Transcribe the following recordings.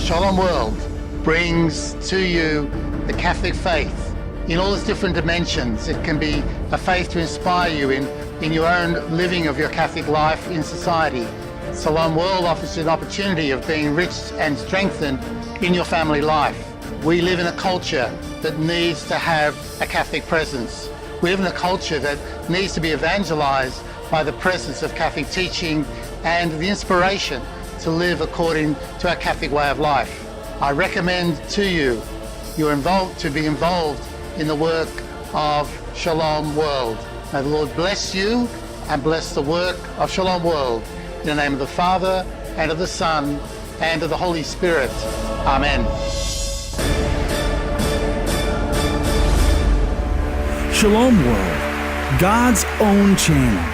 Shalom World brings to you the Catholic faith in all its different dimensions. It can be a faith to inspire you in your own living of your Catholic life in society. Shalom World offers you an opportunity of being enriched and strengthened in your family life. We live in a culture that needs to have a Catholic presence. We live in a culture that needs to be evangelized by the presence of Catholic teaching and the inspiration to live according to our Catholic way of life. I recommend to you to be involved in the work of Shalom World. May the Lord bless you and bless the work of Shalom World. In the name of the Father, and of the Son, and of the Holy Spirit. Amen. Shalom World, God's own channel.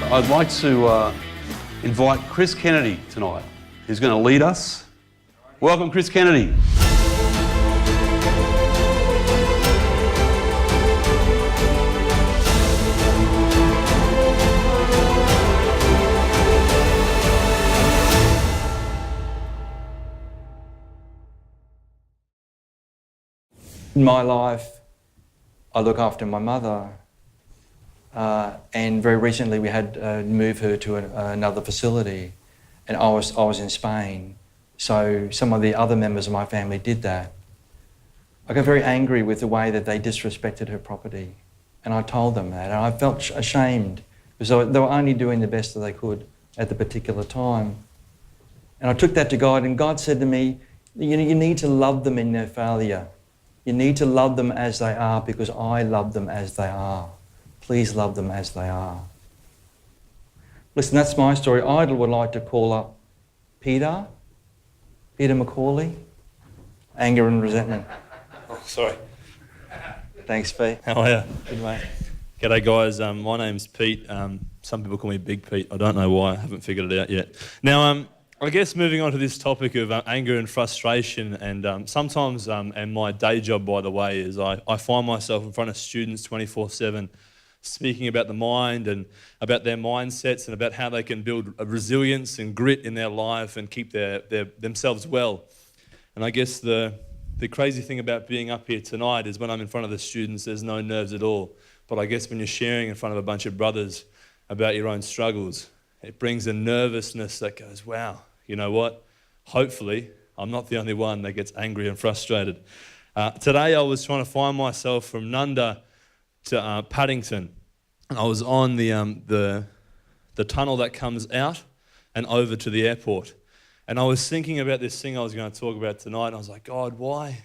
I'd like to invite Chris Kennedy tonight, who's going to lead us. Welcome, Chris Kennedy. In my life, I look after my mother. And very recently we had to move her to another facility, and I was in Spain, so some of the other members of my family did that. I got very angry with the way that they disrespected her property, and I told them that, and I felt ashamed because they were only doing the best that they could at the particular time. And I took that to God, and God said to me, you need to love them in their failure. You need to love them as they are because I love them as they are. Please love them as they are. Listen, that's my story. I would like to call up Peter McCauley. Anger and resentment. Oh, sorry. Thanks, Pete. How are you? Good, mate. G'day, guys. My name's Pete. Some people call me Big Pete. I don't know why. I haven't figured it out yet. Now, I guess moving on to this topic of anger and frustration, and sometimes, and my day job, by the way, is I find myself in front of students 24/7, speaking about the mind and about their mindsets and about how they can build a resilience and grit in their life and keep themselves well. And I guess the crazy thing about being up here tonight is when I'm in front of the students, there's no nerves at all. But I guess when you're sharing in front of a bunch of brothers about your own struggles, it brings a nervousness that goes, wow, you know what? Hopefully, I'm not the only one that gets angry and frustrated. Today I was trying to find myself from Nunda to Paddington, and I was on the tunnel that comes out and over to the airport, and I was thinking about this thing I was going to talk about tonight, and I was like, God, why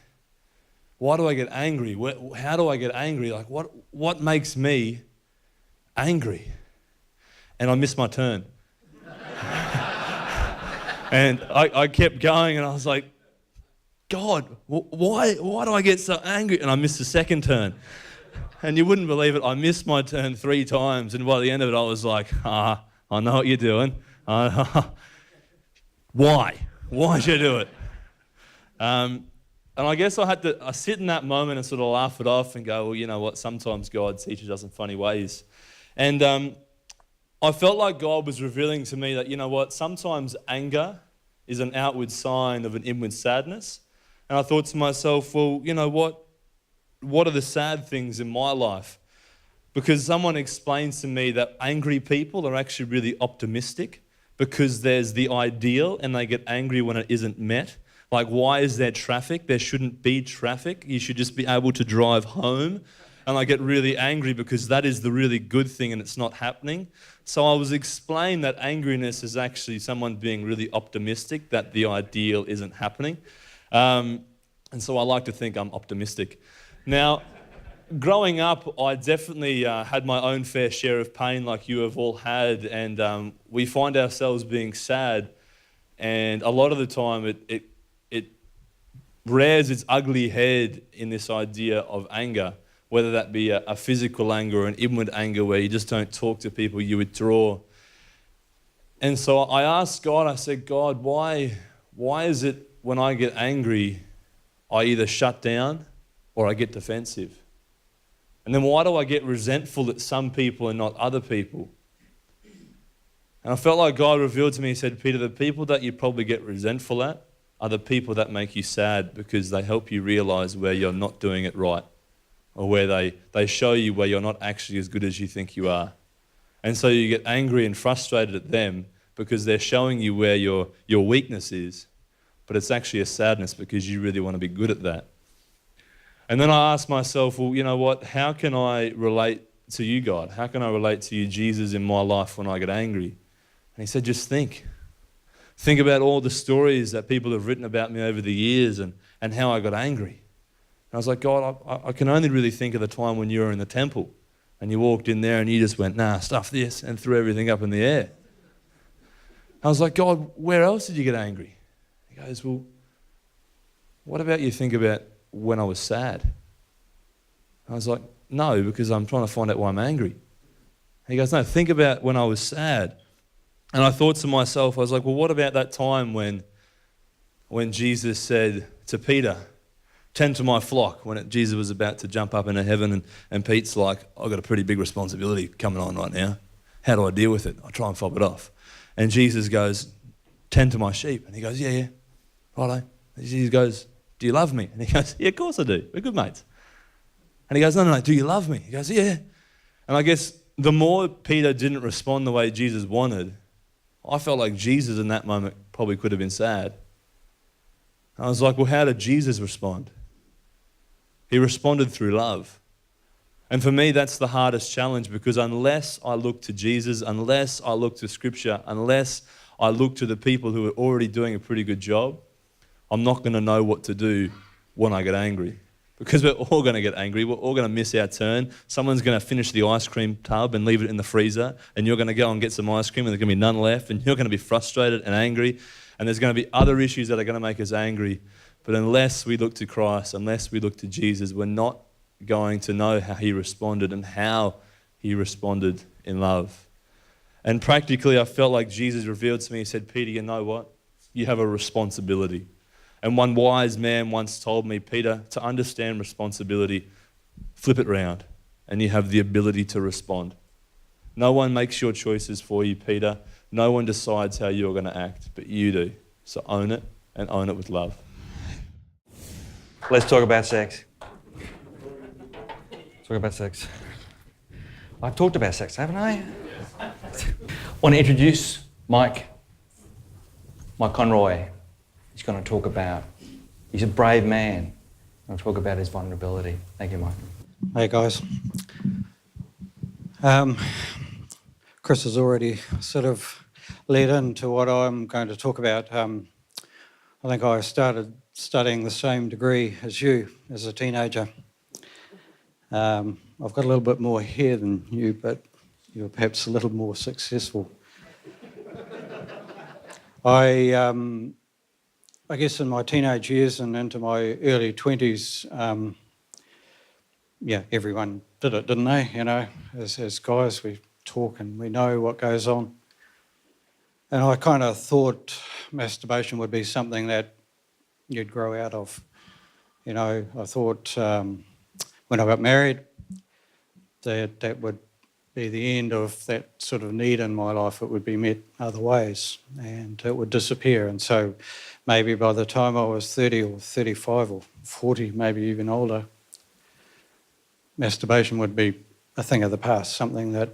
do I get angry? How do I get angry? Like, what makes me angry? And I missed my turn. And I kept going, and I was like, God, why do I get so angry? And I missed the second turn. And you wouldn't believe it, I missed my turn 3 times, and by the end of it I was like, I know what you're doing. Why? Why should I do it? And I guess I sit in that moment and sort of laugh it off and go, well, you know what, sometimes God teaches us in funny ways. And I felt like God was revealing to me that, you know what, sometimes anger is an outward sign of an inward sadness. And I thought to myself, well, you know what are the sad things in my life? Because someone explains to me that angry people are actually really optimistic because there's the ideal and they get angry when it isn't met. Like, why is there traffic? There shouldn't be traffic. You should just be able to drive home. and I get really angry because that is the really good thing and it's not happening. So I was explained that angriness is actually someone being really optimistic that the ideal isn't happening. And so I like to think I'm optimistic. Now, growing up, I definitely had my own fair share of pain like you have all had, and we find ourselves being sad, and a lot of the time it rears its ugly head in this idea of anger, whether that be a physical anger or an inward anger where you just don't talk to people, you withdraw. And so I asked God, I said, God, why is it when I get angry, I either shut down or I get defensive? And then why do I get resentful at some people and not other people? And I felt like God revealed to me, He said, Peter, the people that you probably get resentful at are the people that make you sad because they help you realize where you're not doing it right, or where they show you where you're not actually as good as you think you are. And so you get angry and frustrated at them because they're showing you where your weakness is, but it's actually a sadness because you really want to be good at that. And then I asked myself, well, you know what, how can I relate to you, God? How can I relate to you, Jesus, in my life when I get angry? And He said, just think. Think about all the stories that people have written about me over the years and how I got angry. And I was like, God, I can only really think of the time when you were in the temple and you walked in there and you just went, nah, stuff this, and threw everything up in the air. I was like, God, where else did you get angry? He goes, well, what about you think about when I was sad? I was like, no, because I'm trying to find out why I'm angry. He goes, no, think about when I was sad. And I thought to myself, I was like, well, what about that time when Jesus said to Peter, tend to my flock, when Jesus was about to jump up into heaven and Pete's like, I've got a pretty big responsibility coming on right now. How do I deal with it? I try and fob it off. And Jesus goes, tend to my sheep. And he goes, yeah, righto. And Jesus goes, do you love me? And he goes, yeah, of course I do. We're good mates. And he goes, no, do you love me? He goes, yeah. And I guess the more Peter didn't respond the way Jesus wanted, I felt like Jesus in that moment probably could have been sad. I was like, well, how did Jesus respond? He responded through love. And for me, that's the hardest challenge, because unless I look to Jesus, unless I look to Scripture, unless I look to the people who are already doing a pretty good job, I'm not going to know what to do when I get angry. Because we're all going to get angry. We're all going to miss our turn. Someone's going to finish the ice cream tub and leave it in the freezer, and you're going to go and get some ice cream and there's going to be none left, and you're going to be frustrated and angry, and there's going to be other issues that are going to make us angry. But unless we look to Christ, unless we look to Jesus, we're not going to know how He responded and how He responded in love. And practically, I felt like Jesus revealed to me, He said, Peter, you know what? You have a responsibility. And one wise man once told me, Peter, to understand responsibility, flip it round, and you have the ability to respond. No one makes your choices for you, Peter. No one decides how you're going to act, but you do. So own it, and own it with love. Let's talk about sex. Talk about sex. I've talked about sex, haven't I? I want to introduce Mike Conroy. He's going to talk about, he's a brave man. I'll talk about his vulnerability. Thank you, Mike. Hey guys. Chris has already sort of led into what I'm going to talk about. I think I started studying the same degree as you as a teenager. I've got a little bit more hair than you, but you're perhaps a little more successful. I guess in my teenage years and into my early 20s, everyone did it, didn't they? You know, as guys, we talk and we know what goes on. And I kind of thought masturbation would be something that you'd grow out of. You know, I thought when I got married that would be the end of that sort of need in my life. It would be met other ways and it would disappear. And so maybe by the time I was 30 or 35 or 40, maybe even older, masturbation would be a thing of the past, something that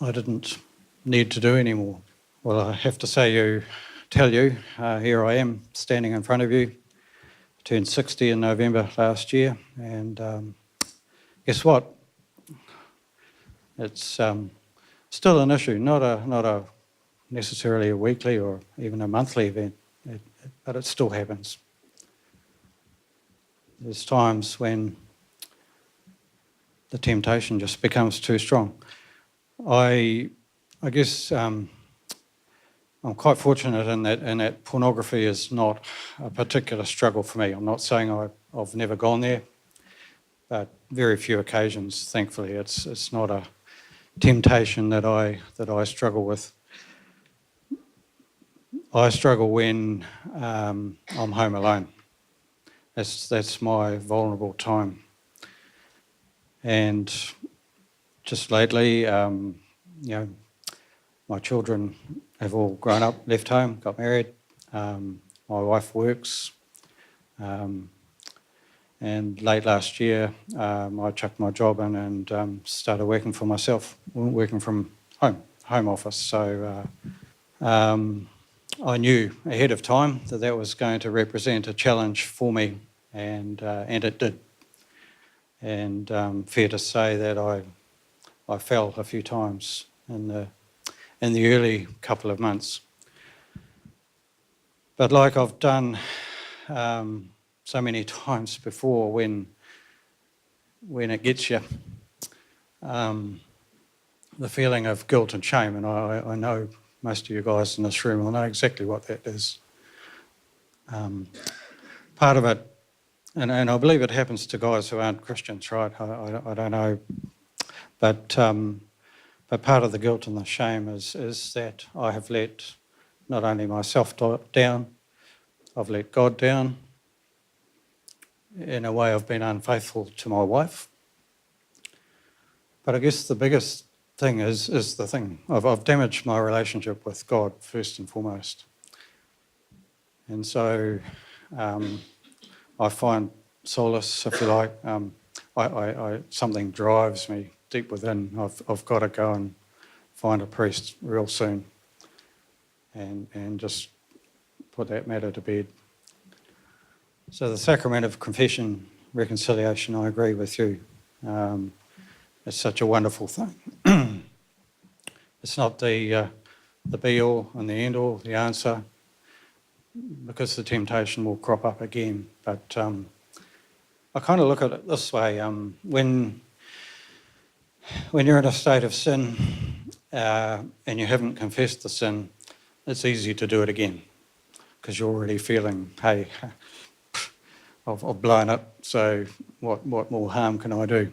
I didn't need to do anymore. Well, I have to tell you, here I am standing in front of you. I turned 60 in November last year, and guess what? It's still an issue, not a necessarily a weekly or even a monthly event, but it still happens. There's times when the temptation just becomes too strong. I guess I'm quite fortunate in that pornography is not a particular struggle for me. I'm not saying I've never gone there, but very few occasions, thankfully. It's not a temptation that I struggle with. I struggle when I'm home alone. That's my vulnerable time. And just lately, my children have all grown up, left home, got married. My wife works. And late last year, I chucked my job in and started working for myself, working from home office. So I knew ahead of time that was going to represent a challenge for me, and it did. And fair to say that I fell a few times in the early couple of months. But like I've done so many times before, when it gets you, the feeling of guilt and shame, and I know most of you guys in this room will know exactly what that is. Part of it, and I believe it happens to guys who aren't Christians, right? I don't know, but part of the guilt and the shame is that I have let not only myself down, I've let God down. In a way, I've been unfaithful to my wife. But I guess the biggest thing is the thing. I've damaged my relationship with God first and foremost. And so I find solace, if you like. Something drives me deep within. I've got to go and find a priest real soon and just put that matter to bed. So the sacrament of confession, reconciliation, I agree with you. It's such a wonderful thing. It's not the be-all and the end-all, the answer, because the temptation will crop up again. But I kind of look at it this way. When you're in a state of sin and you haven't confessed the sin, it's easy to do it again because you're already feeling, hey, I've blown it, so what more harm can I do?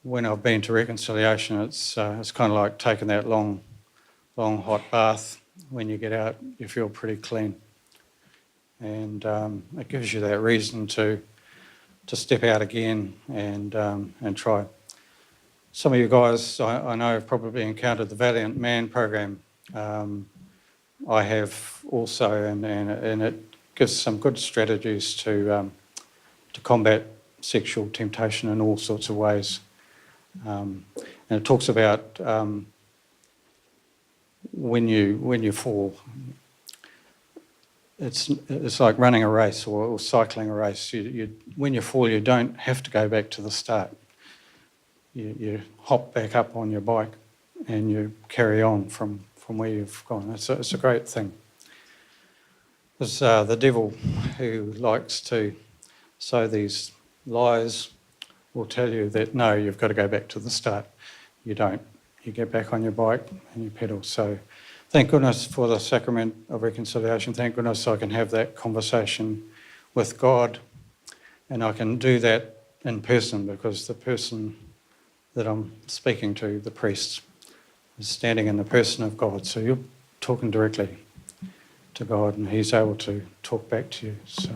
When I've been to reconciliation, it's kind of like taking that long hot bath. When you get out, you feel pretty clean, and it gives you that reason to step out again and try. Some of you guys I know have probably encountered the Valiant Man program. I have also, and it gives some good strategies to combat sexual temptation in all sorts of ways. And it talks about when you fall, it's like running a race or cycling a race. When you fall, you don't have to go back to the start. You hop back up on your bike and you carry on from where you've gone. It's a great thing. There's the devil, who likes to sow these lies, will tell you that no, you've got to go back to the start. You don't. You get back on your bike and you pedal. So thank goodness for the sacrament of reconciliation. Thank goodness I can have that conversation with God, and I can do that in person, because the person that I'm speaking to, the priest, is standing in the person of God. So you're talking directly to God and he's able to talk back to you. So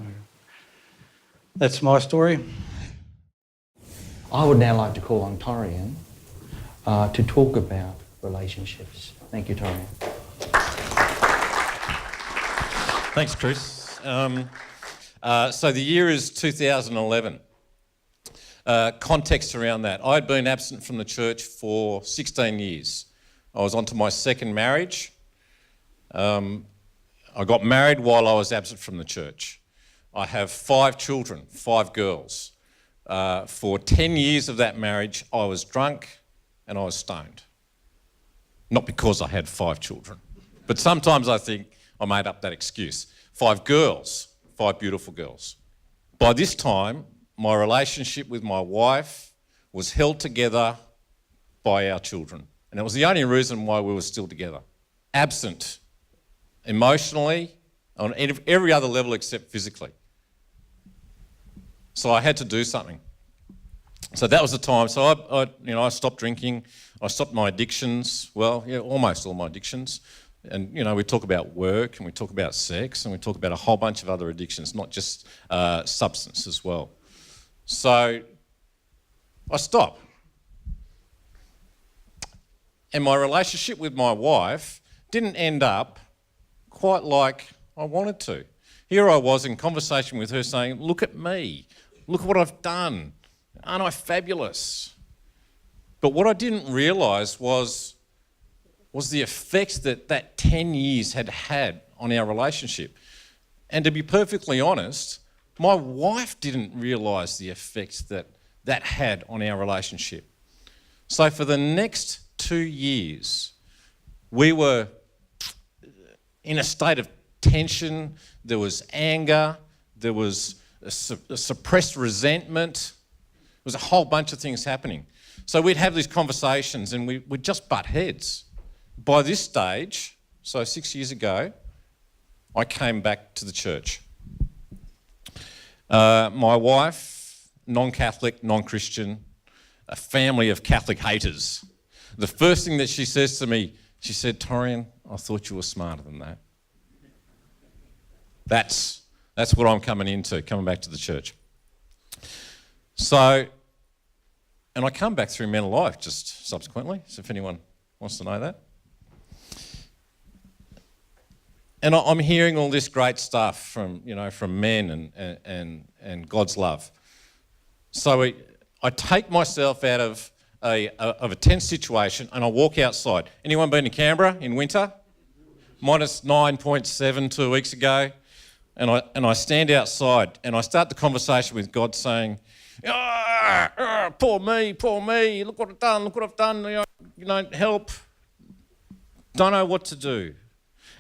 that's my story. I would now like to call on Torian to talk about relationships. Thank you, Torian. Thanks, Chris. So the year is 2011. Context around that. I'd been absent from the church for 16 years. I was onto my second marriage. I got married while I was absent from the church. I have 5 children, 5 girls. for 10 years of that marriage, I was drunk and I was stoned. Not because I had 5 children, but sometimes I think I made up that excuse. 5 girls, 5 beautiful girls. By this time, my relationship with my wife was held together by our children. And it was the only reason why we were still together. Absent emotionally, on every other level except physically. So I had to do something. So that was the time. So I stopped drinking. I stopped my addictions. Well, yeah, almost all my addictions. And, we talk about work and we talk about sex and we talk about a whole bunch of other addictions, not just substance as well. So I stopped. And my relationship with my wife didn't end up quite like I wanted to. Here I was in conversation with her saying, look at me, look at what I've done, aren't I fabulous? But what I didn't realise was the effects that 10 years had had on our relationship. And to be perfectly honest, my wife didn't realise the effects that had on our relationship. So for the next 2 years, we were in a state of tension. There was anger, there was a suppressed resentment. There was a whole bunch of things happening. So we'd have these conversations and we'd just butt heads. By this stage, so 6 years ago, I came back to the church. My wife, non-Catholic, non-Christian, a family of Catholic haters. The first thing that she says to me, she said, Torian, I thought you were smarter than that. That's what I'm coming back to the church. So, and I come back through menALIVE just subsequently, so if anyone wants to know that. And I'm hearing all this great stuff from men and God's love. So I take myself out of a tense situation and I walk outside. Anyone been to Canberra in winter? Minus 9.7 2 weeks ago. And I stand outside and I start the conversation with God saying, poor me, look what I've done, help. Don't know what to do.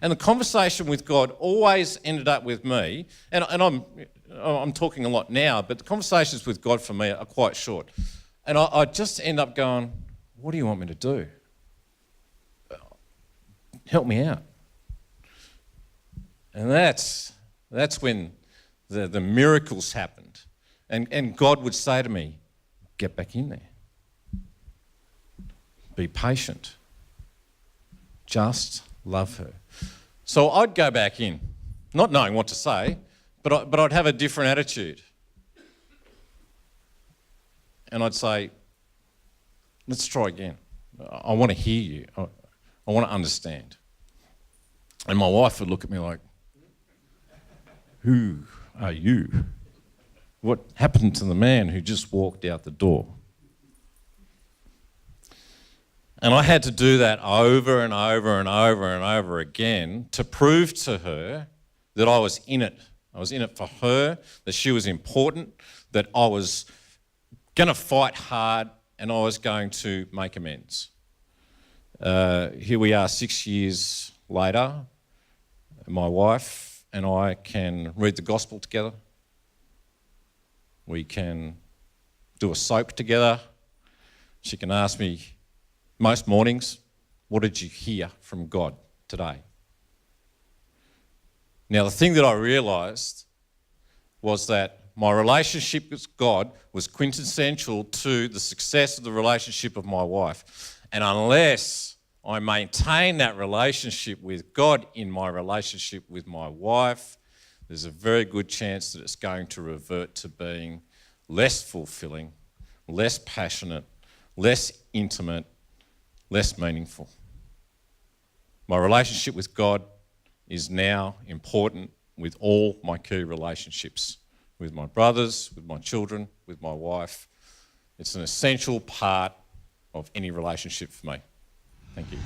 And the conversation with God always ended up with me, and I'm talking a lot now, but the conversations with God for me are quite short. And I just end up going, what do you want me to do? Help me out. And that's when the miracles happened. And God would say to me, get back in there. Be patient. Just love her. So I'd go back in, not knowing what to say, but I'd have a different attitude. And I'd say, let's try again. I want to hear you. I want to understand. And my wife would look at me like, who are you? What happened to the man who just walked out the door? And I had to do that over and over and over and over again to prove to her that I was in it. I was in it for her, that she was important, that I was going to fight hard and I was going to make amends. Here we are 6 years later. My wife and I can read the gospel together. We can do a soap together. She can ask me most mornings, what did you hear from God today? Now, the thing that I realised was that my relationship with God was quintessential to the success of the relationship of my wife. And unless I maintain that relationship with God in my relationship with my wife, there's a very good chance that it's going to revert to being less fulfilling, less passionate, less intimate, less meaningful. My relationship with God is now important with all my key relationships, with my brothers, with my children, with my wife. It's an essential part of any relationship for me. Thank you.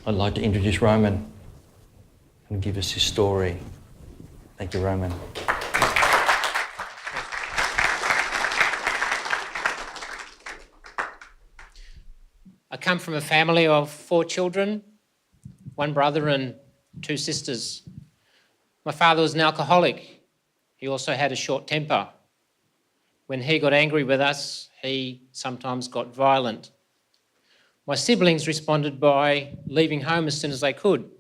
I'd like to introduce Roman and give us his story. Thank you, Roman. I come from a family of 4 children, 1 brother and 2 sisters. My father was an alcoholic. He also had a short temper. When he got angry with us, he sometimes got violent. My siblings responded by leaving home as soon as they could,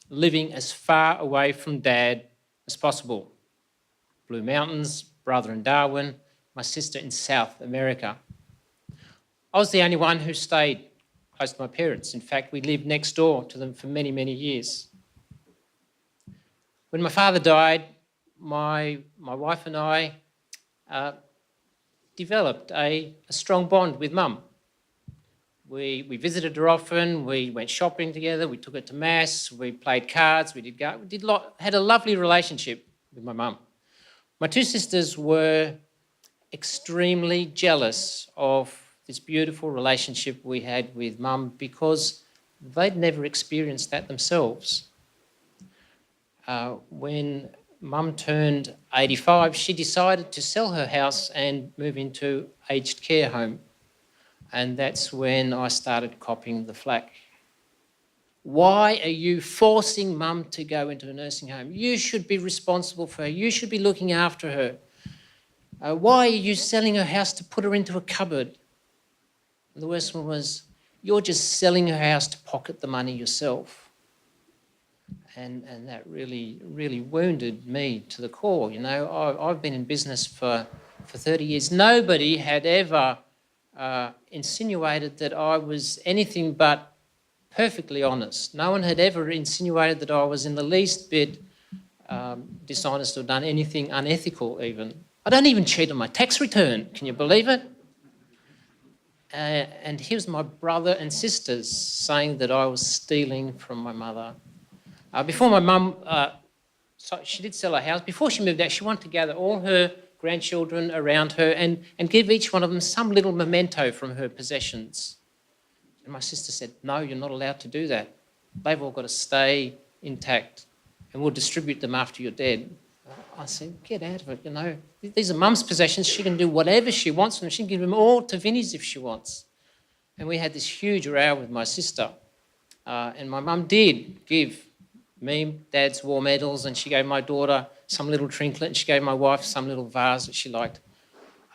living as far away from Dad as possible. Blue Mountains, brother in Darwin, my sister in South America. I was the only one who stayed close to my parents. In fact, we lived next door to them for many, many years. When my father died, my wife and I developed a strong bond with Mum. We visited her often, we went shopping together, we took her to Mass, we played cards, had a lovely relationship with my mum. My 2 sisters were extremely jealous of this beautiful relationship we had with Mum because they'd never experienced that themselves. When Mum turned 85, she decided to sell her house and move into aged care home. And that's when I started copping the flack. Why are you forcing Mum to go into a nursing home? You should be responsible for her. You should be looking after her. Why are you selling her house to put her into a cupboard? And the worst one was, you're just selling her house to pocket the money yourself. And that really, really wounded me to the core. You know, I've been in business for 30 years. Nobody had ever insinuated that I was anything but perfectly honest. No one had ever insinuated that I was in the least bit dishonest or done anything unethical even. I don't even cheat on my tax return. Can you believe it? And here's my brother and sisters saying that I was stealing from my mother. Before my mum, she did sell her house. Before she moved out, she wanted to gather all her grandchildren around her and give each one of them some little memento from her possessions. And my sister said, no, you're not allowed to do that. They've all got to stay intact and we'll distribute them after you're dead. I said, get out of it, you know. These are Mum's possessions. She can do whatever she wants with them. She can give them all to Vinnie's if she wants. And we had this huge row with my sister. And my mum did give me Dad's war medals, and she gave my daughter some little trinket, and she gave my wife some little vase that she liked.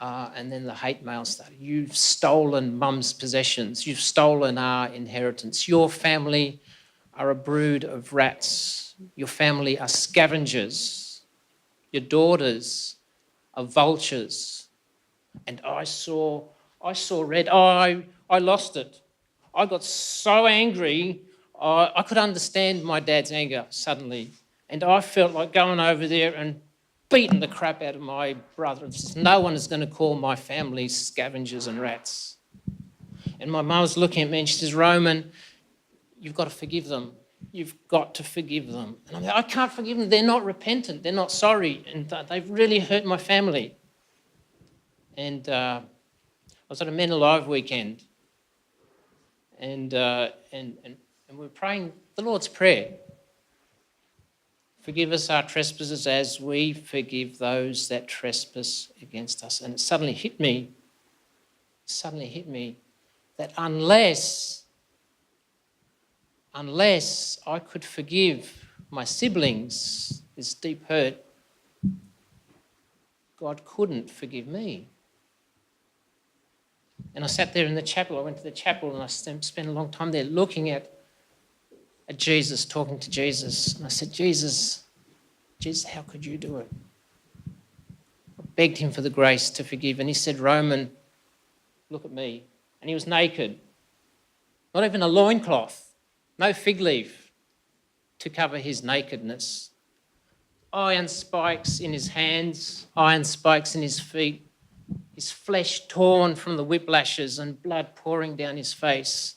And then the hate mail started. You've stolen Mum's possessions. You've stolen our inheritance. Your family are a brood of rats. Your family are scavengers. Your daughters are vultures. And I saw red. I lost it. I got so angry, I could understand my dad's anger suddenly. And I felt like going over there and beating the crap out of my brother. No one is going to call my family scavengers and rats. And my mum was looking at me and she says, Roman, you've got to forgive them. You've got to forgive them. And I'm like, I can't forgive them. They're not repentant. They're not sorry. And they've really hurt my family. And I was at a menALIVE weekend. And we're praying the Lord's Prayer. Forgive us our trespasses as we forgive those that trespass against us. And it suddenly hit me that unless I could forgive my siblings this deep hurt, God couldn't forgive me. And I sat there in the chapel. I went to the chapel and I spent a long time there looking at Jesus, talking to Jesus. And I said, Jesus, how could you do it? I begged him for the grace to forgive. And he said, Roman, look at me. And he was naked. Not even a loincloth. No fig leaf to cover his nakedness. Iron spikes in his hands, iron spikes in his feet, his flesh torn from the whiplashes and blood pouring down his face.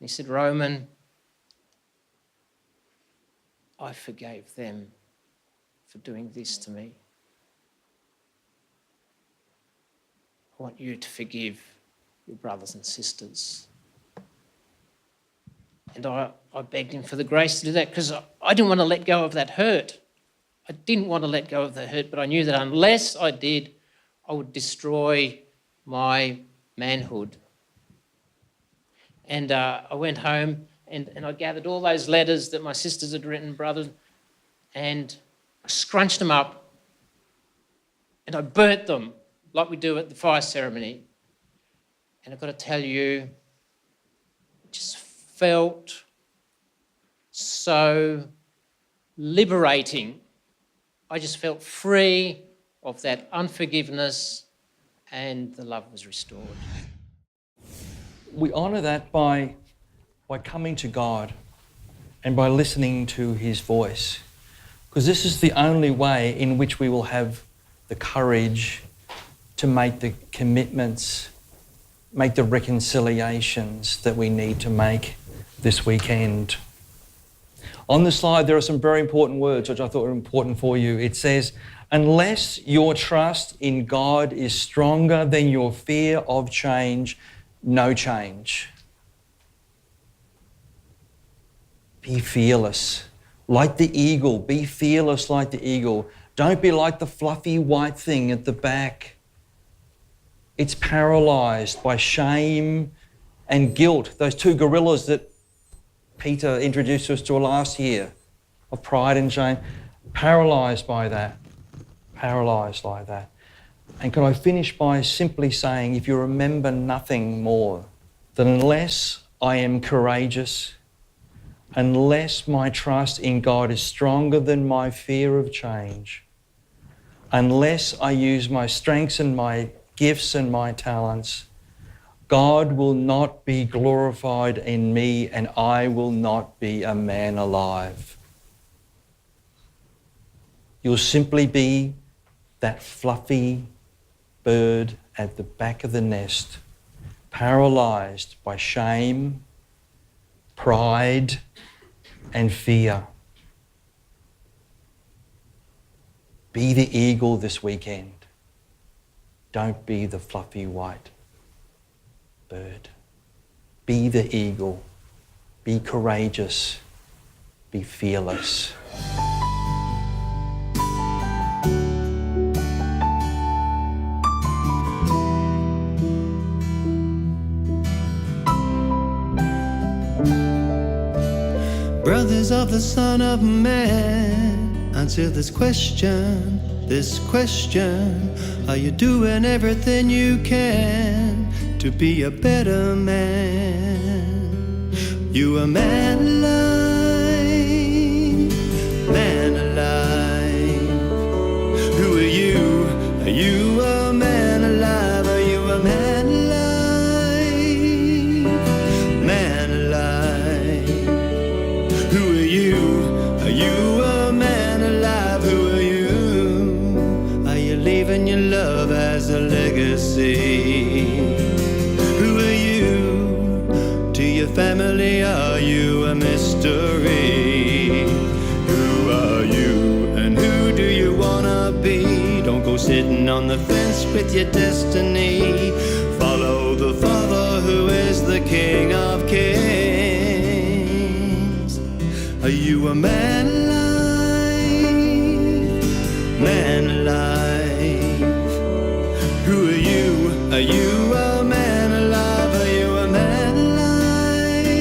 And he said, Roman, I forgave them for doing this to me. I want you to forgive your brothers and sisters. And I begged him for the grace to do that because I didn't want to let go of that hurt. I didn't want to let go of the hurt, but I knew that unless I did, I would destroy my manhood. And I went home and I gathered all those letters that my sisters had written, brothers, and I scrunched them up and I burnt them like we do at the fire ceremony. And I've got to tell you, it just felt so liberating. I just felt free of that unforgiveness, and the love was restored. We honour that by coming to God and by listening to His voice, because this is the only way in which we will have the courage to make the commitments, make the reconciliations that we need to make this weekend. On the slide, there are some very important words which I thought were important for you. It says, unless your trust in God is stronger than your fear of change, no change. Be fearless. Like the eagle, be fearless like the eagle. Don't be like the fluffy white thing at the back. It's paralysed by shame and guilt. Those two gorillas that Peter introduced us to last year, of pride and shame, paralysed by that, paralysed like that. And can I finish by simply saying, if you remember nothing more, that unless I am courageous, unless my trust in God is stronger than my fear of change, unless I use my strengths and my gifts and my talents, God will not be glorified in me and I will not be a man alive. You'll simply be that fluffy bird at the back of the nest, paralysed by shame, pride, and fear. Be the eagle this weekend. Don't be the fluffy white bird. Be the eagle. Be courageous. Be fearless. Brothers of the Son of Man, answer this question. Are you doing everything you can to be a better man? You a man alive. Who are you? Are you a man alive? Are you a man alive? Man alive. Who are you? Are you a man alive? Who are you? Are you leaving your love as a legacy? Who are you? To your family, are you a mystery? Who are you? And who do you wanna be? Don't go sitting on the fence with your destiny. Follow the Father who is the King of Kings. Are you a man alive? Man alive. Who are you? Are you a man alive? Are you a man alive?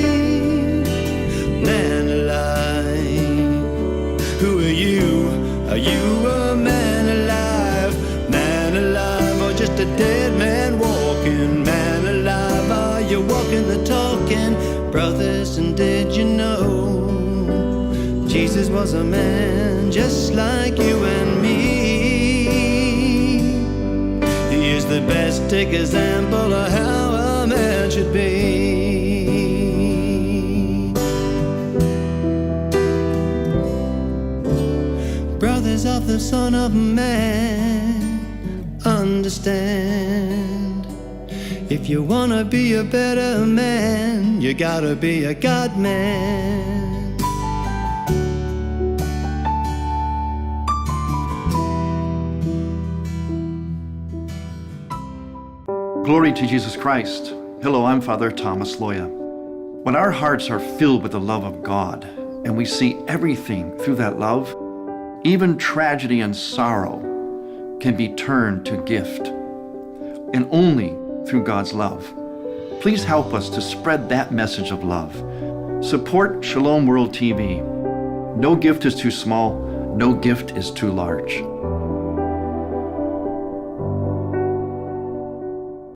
Man alive. Who are you? Are you a man alive? Man alive, or just a dead man walking? Man alive, are you walking the talking? Brothers, and did you know Jesus was a man just like you and me? He is the best example of how a man should be. Brothers of the Son of Man, understand. If you wanna be a better man, you gotta be a God man. Glory to Jesus Christ. Hello, I'm Father Thomas Loya. When our hearts are filled with the love of God and we see everything through that love, even tragedy and sorrow can be turned to gift, and only through God's love. Please help us to spread that message of love. Support Shalom World TV. No gift is too small, no gift is too large.